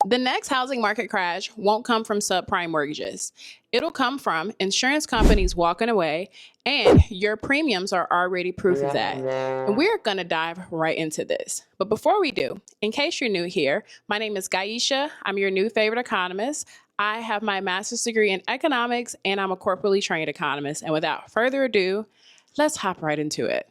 The next housing market crash won't come from subprime mortgages. It'll come from insurance companies walking away, and your premiums are already proof of that. And we're going to dive right into this. But before we do, in case you're new here, my name is Gaisha. I'm your new favorite economist. I have my master's degree in economics, and I'm a corporately trained economist. And without further ado, let's hop right into it.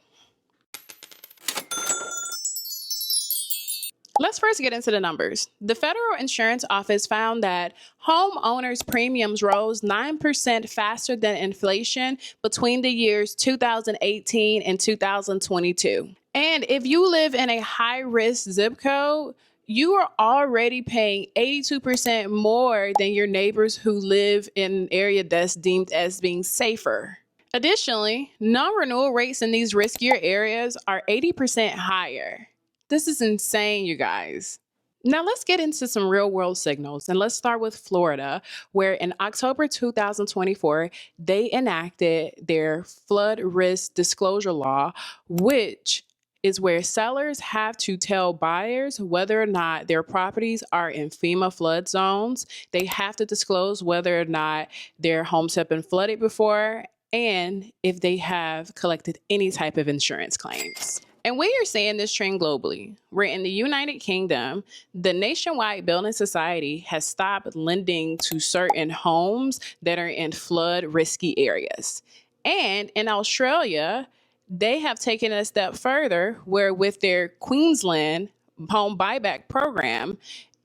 Let's first get into the numbers. The Federal Insurance Office found that homeowners' premiums rose 9% faster than inflation between the years 2018 and 2022. And if you live in a high-risk zip code, you are already paying 82% more than your neighbors who live in an area that's deemed as being safer. Additionally, non-renewal rates in these riskier areas are 80% higher. This is insane, you guys. Now let's get into some real world signals, and let's start with Florida, where in October 2024, they enacted their flood risk disclosure law, which is where sellers have to tell buyers whether or not their properties are in FEMA flood zones. They have to disclose whether or not their homes have been flooded before, and if they have collected any type of insurance claims. And we are seeing this trend globally, where in the United Kingdom, the Nationwide Building Society has stopped lending to certain homes that are in flood risky areas. And in Australia, they have taken it a step further, where with their Queensland home buyback program,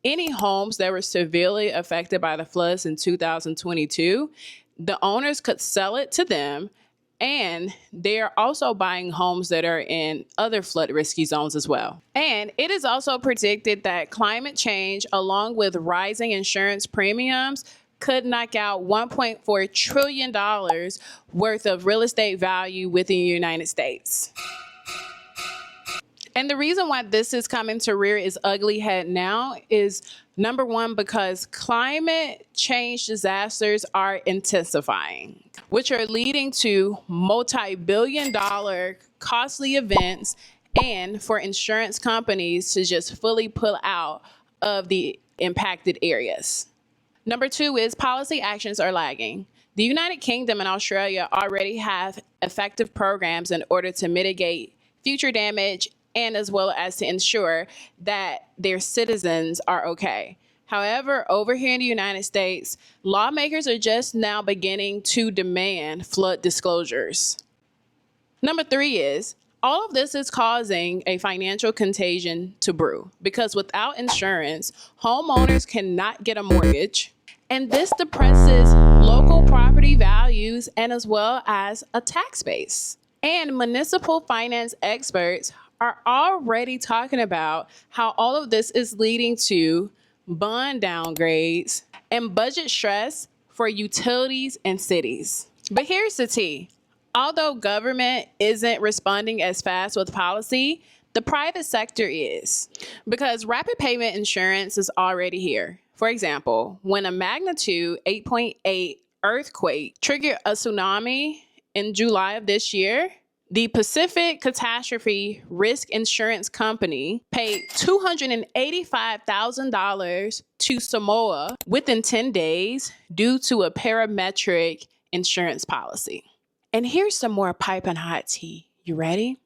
any homes that were severely affected by the floods in 2022, the owners could sell it to them. And they are also buying homes that are in other flood risky zones as well. And it is also predicted that climate change, along with rising insurance premiums, could knock out $1.4 trillion worth of real estate value within the United States. And the reason why this is coming to rear its ugly head now is, number one, because climate change disasters are intensifying, which are leading to multi-billion-dollar costly events, and for insurance companies to just fully pull out of the impacted areas. Number two is policy actions are lagging. The United Kingdom and Australia already have effective programs in order to mitigate future damage and as well as to ensure that their citizens are okay. However, over here in the United States, lawmakers are just now beginning to demand flood disclosures. Number three is, all of this is causing a financial contagion to brew, because without insurance, homeowners cannot get a mortgage, and this depresses local property values and as well as a tax base. And municipal finance experts are already talking about how all of this is leading to bond downgrades and budget stress for utilities and cities. But here's the tea. Although government isn't responding as fast with policy, the private sector is, because rapid payment insurance is already here. For example, when a magnitude 8.8 earthquake triggered a tsunami in July of this year, the Pacific Catastrophe Risk Insurance Company paid $285,000 to Samoa within 10 days due to a parametric insurance policy. And here's some more piping hot tea. You ready?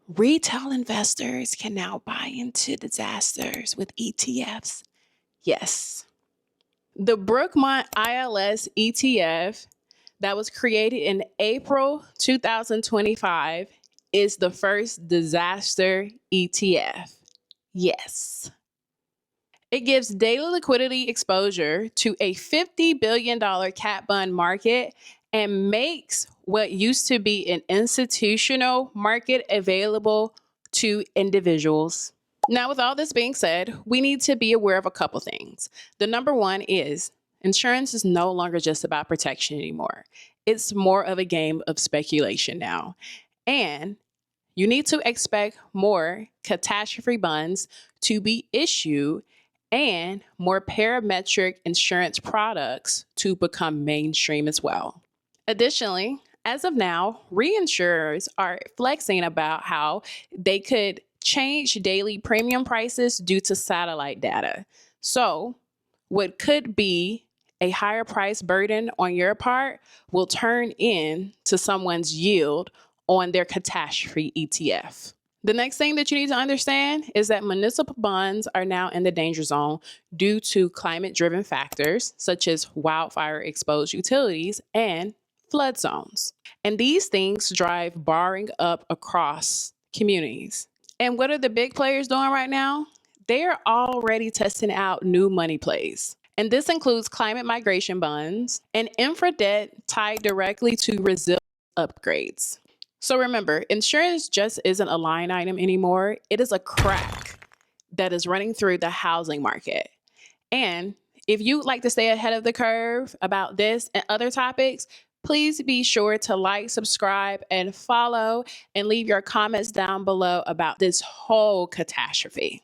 Retail investors can now buy into disasters with ETFs. Yes. The Brookmont ILS ETF that was created in April 2025 is the first disaster ETF. Yes. It gives daily liquidity exposure to a $50 billion cat bond market and makes what used to be an institutional market available to individuals. Now, with all this being said, we need to be aware of a couple things. The number one is, insurance is no longer just about protection anymore. It's more of a game of speculation now. And you need to expect more catastrophe bonds to be issued and more parametric insurance products to become mainstream as well. Additionally, as of now, reinsurers are flexing about how they could change daily premium prices due to satellite data. So, what could be a higher price burden on your part will turn into someone's yield on their catastrophe ETF. The next thing that you need to understand is that municipal bonds are now in the danger zone due to climate-driven factors such as wildfire-exposed utilities and flood zones. And these things drive borrowing up across communities. And what are the big players doing right now? They're already testing out new money plays. And this includes climate migration bonds and infra debt tied directly to resilience upgrades. So remember, insurance just isn't a line item anymore. It is a crack that is running through the housing market. And if you'd like to stay ahead of the curve about this and other topics, please be sure to like, subscribe, and follow, and leave your comments down below about this whole catastrophe.